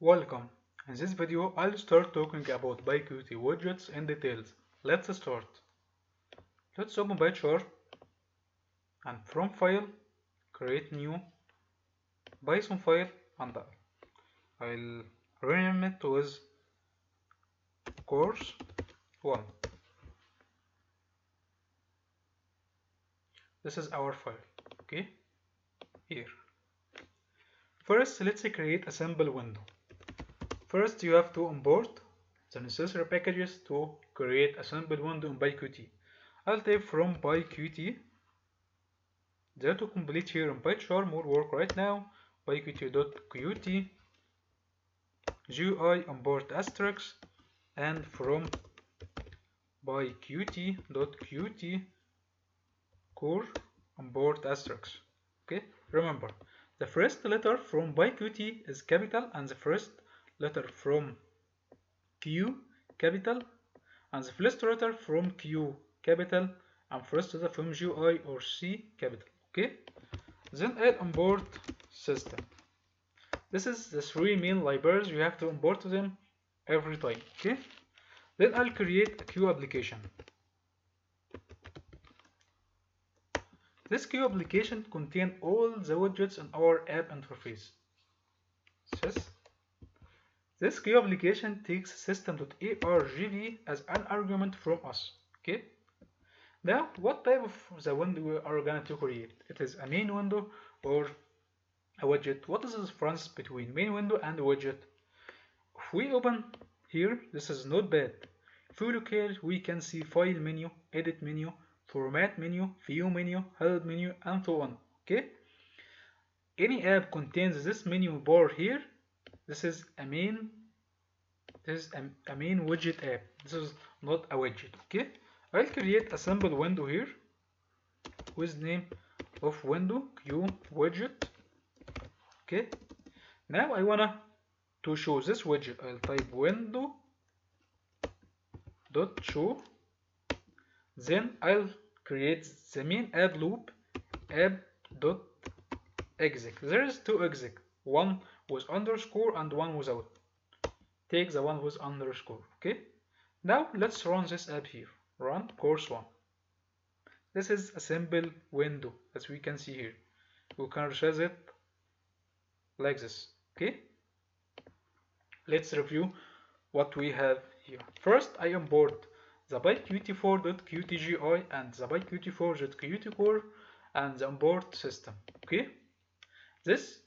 Welcome. In this video, I'll start talking about ByQt widgets in details. Let's start. Let's open PyChart and from File, create new Python file and I'll rename it with course 1. This is our file. Okay, here. First, let's create a simple window. First, you have to import the necessary packages to create a simple window in PyQt. I'll type from PyQt. The autocomplete here in PyCharm will work right now. PyQt.qt GUI import asterisk and from PyQt.qt core import asterisk. Okay, remember the first letter from PyQt is capital and the first letter from Q capital and the first letter from Q capital and first letter from GUI or C capital. Okay, then I'll import system. This is the three main libraries you have to import them every time. Okay, then I'll create a Q application. This Q application contains all the widgets in our app interface. This Q application takes system.argv as an argument from us. Okay. Now, what type of the window we are going to create? It is a main window or a widget. What is the difference between main window and widget? If we open here, this is Notepad. If we look here, we can see file menu, edit menu, format menu, view menu, help menu, and so on. Okay. Any app contains this menu bar here. This is a main. This is a main widget app. This is not a widget. Okay. I'll create a simple window here with name of window Q widget. Okay. Now I wanna to show this widget. I'll type window dot show. Then I'll create the main app loop app dot exec. There is two exec, one with underscore and one without. Take the one with underscore. Okay. Now let's run this app here. Run course 1. This is a simple window as we can see here. We can resize it like this. Okay. Let's review what we have here. First, I import the PyQt4.qtGui and the PyQt4.qtcore and the import system. Okay. This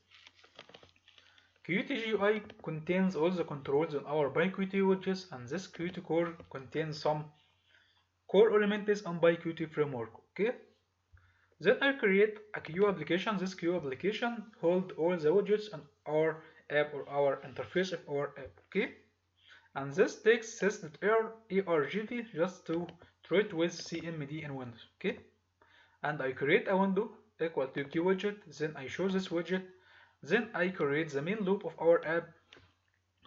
QtGui contains all the controls on our PyQt widgets, and this Qt-core contains some core elements on PyQt framework. Okay. Then I create a Q application. This Q application holds all the widgets on our app or our interface of our app. Okay. And this takes sys.argv just to treat with CMD in Windows. Okay. And I create a window equal to Q widget. Then I show this widget. Then I create the main loop of our app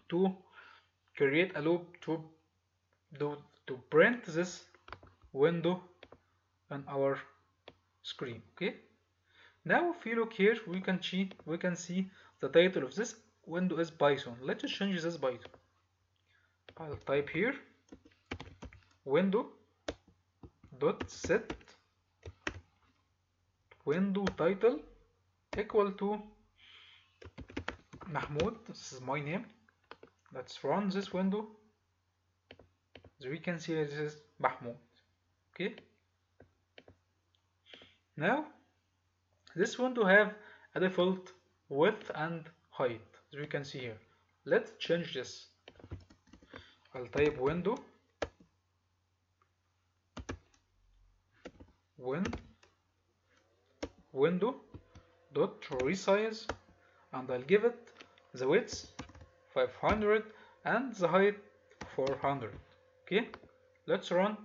to create a loop to print this window on our screen. Okay. Now if you look here, we can see the title of this window is Python. Let's change this Python. I'll type here window dot set window title equal to Mahmoud. This is my name. Let's run this window. As we can see, this is Mahmoud. Okay. Now this window have a default width and height, as we can see here. Let's change this. I'll type window dot resize and I'll give it the width 500 and the height 400. Okay, let's run.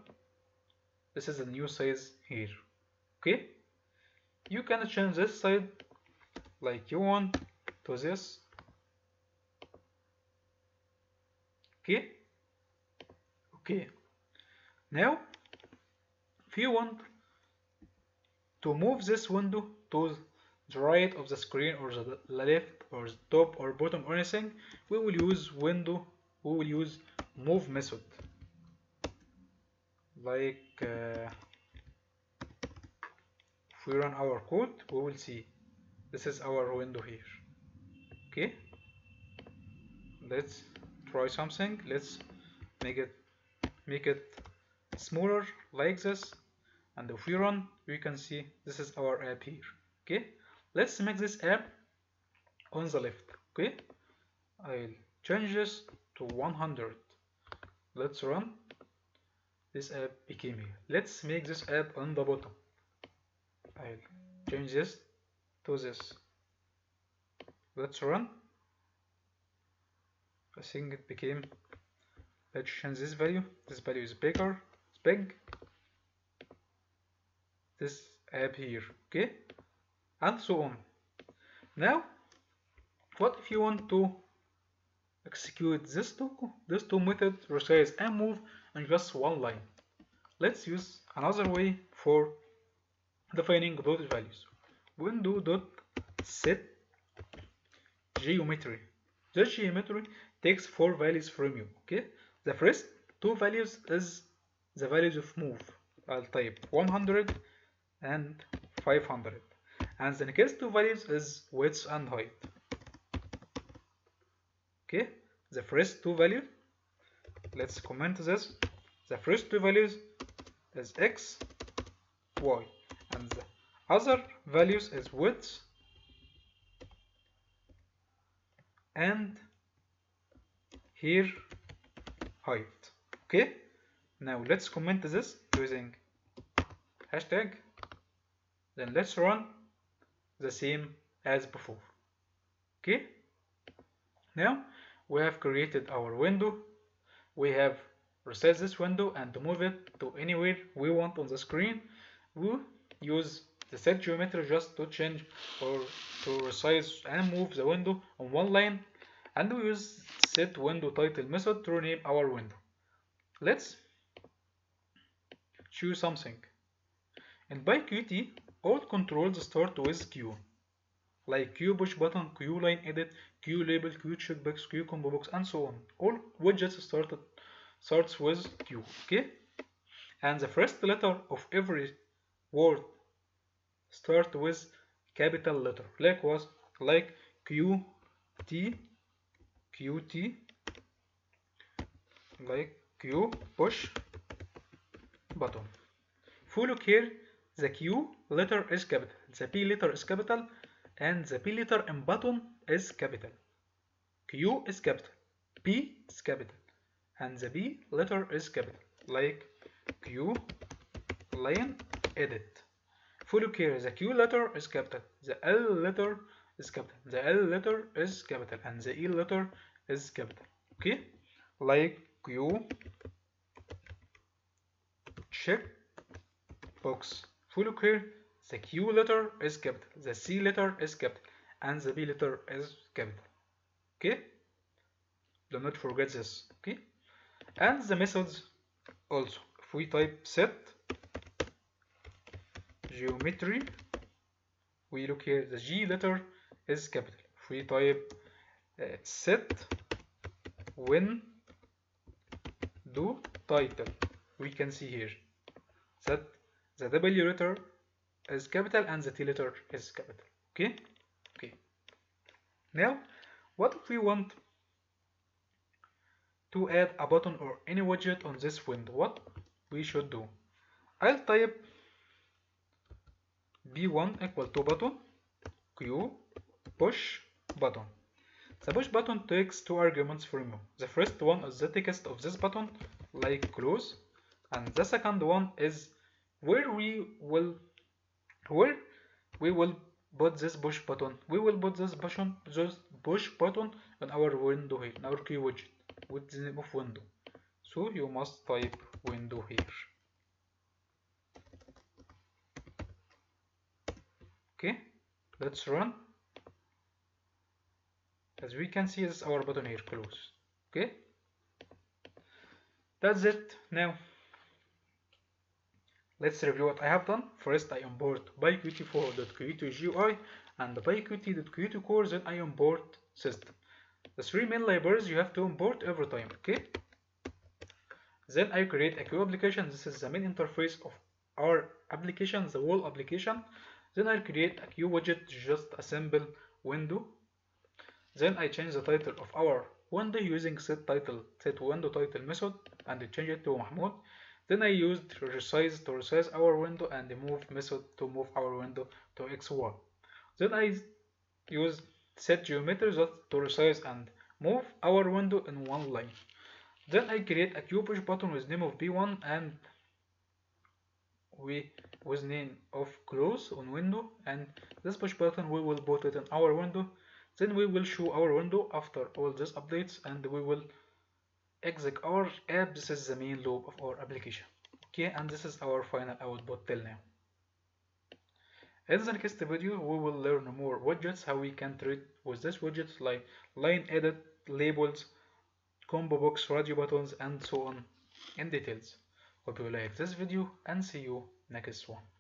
This is a new size here. Okay, you can change this side like you want to this. Okay. Okay. Now, if you want to move this window to the right of the screen or the left or the top or bottom or anything, we will use move method. Like if we run our code, we will see this is our window here. Okay, let's try something. Let's make it smaller like this, and if we run, we can see this is our app here. Okay, let's make this app on the left. Okay, I'll change this to 100. Let's run. This app became here. Let's make this app on the bottom. I'll change this to this. Let's run. I think it became. Let's change this value. This value is bigger. It's big. This app here. Okay, and so on. Now, what if you want to execute this two methods, resize and move, in just one line? Let's use another way for defining those values. Window.set geometry. The geometry takes 4 values from you. Okay, the first 2 values is the values of move. I'll type 100 and 500, and the next 2 values is width and height. Okay, the first 2 values, let's comment this. The first 2 values is x, y, and the other values is width and here height. Okay, now let's comment this using hashtag. Then let's run the same as before. Okay, now we have created our window. We have resized this window and to move it to anywhere we want on the screen. We use the set geometry just to change or to resize and move the window on one line, and we use set window title method to rename our window. Let's choose something. In ByQt, all controls start with Q, like Q push button, Q line edit, Q label, Q checkbox, Q combo box, and so on. All widgets starts with Q. Okay, and the first letter of every word start with capital letter, like Q T, like Q push button. If we look here, the Q letter is capital, the P letter is capital, and the P letter in button is capital. Q is capital, P is capital, and the B letter is capital, like Q line edit. If we look here, the Q letter is capital, the L letter is capital, the L letter is capital, and the E letter is capital. Okay, like Q check box. If we look here, the Q letter is capital, the C letter is capital, and the B letter is capital. Okay, do not forget this. Okay, and the methods also. If we type set geometry, we look here, the G letter is capital. If we type set window title, we can see here that the W letter is capital and the T letter is capital. Okay, okay. Now, what if we want to add a button or any widget on this window? What we should do? I'll type b1 equal to button q push button. The push button takes 2 arguments from you. The first one is the text of this button, like close, and the second one is where we will put this push button. We will put this push button on our window here, in our Q widget, with the name of window. So you must type window here. Okay, let's run. As we can see, this is our button here, close. Okay, that's it. Now Let's review what I have done. First, I import byqt4.qt.gui and byqt.qt.core, then I import system. The three main libraries you have to import every time, okay? Then I create a Q application. This is the main interface of our application, the whole application. Then I create a Q widget, just a simple window. Then I change the title of our window using set window title method and change it to Mahmoud. Then I used resize to resize our window and move method to move our window to XY. Then I use set geometry to resize and move our window in one line. Then I create a Q push button with name of B1 and with name of close on window, and this push button we will put it in our window. Then we will show our window after all these updates and we will exit our app. This is the main loop of our application. Okay, and this is our final output till now. In the next video we will learn more widgets, how we can treat with this widgets like line edit, labels, combo box, radio buttons, and so on in details. Hope you like this video and see you next one.